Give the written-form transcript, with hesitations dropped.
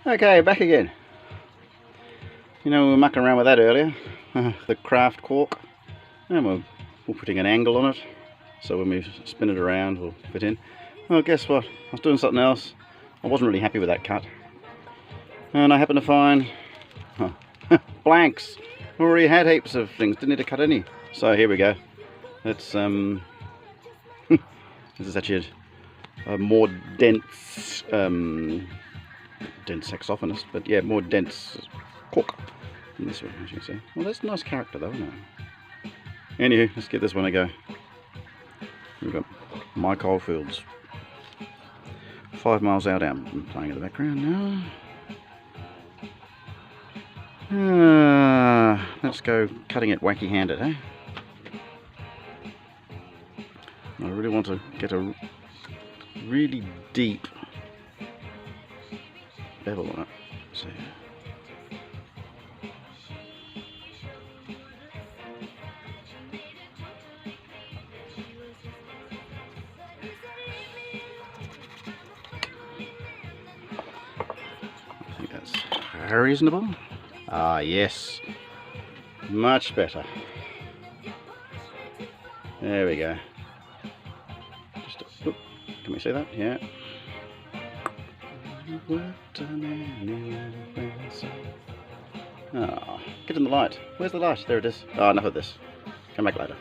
Okay, back again. You know, we were mucking around with that earlier, the craft cork, and we're putting an angle on it, so when we spin it around, we'll fit in. Well, guess what? I was doing something else. I wasn't really happy with that cut, and I happened to find blanks. I already had heaps of things, didn't need to cut any. So here we go. It's this is actually a more dense, dense saxophonist, but yeah, more dense cork than this one, as you can see. Well, that's a nice character though, isn't it? Anywho, let's give this one a go. We've got Mike Oldfields. 5 miles out, I'm playing in the background now. Let's go cutting it wacky-handed, eh? I really want to get a really deep bevel on it. So, I think that's reasonable. Ah, yes, much better. There we go. Just oop, can we see that? Yeah. Ah, get in the light. Where's the light? There it is. Oh, enough of this. Come back later.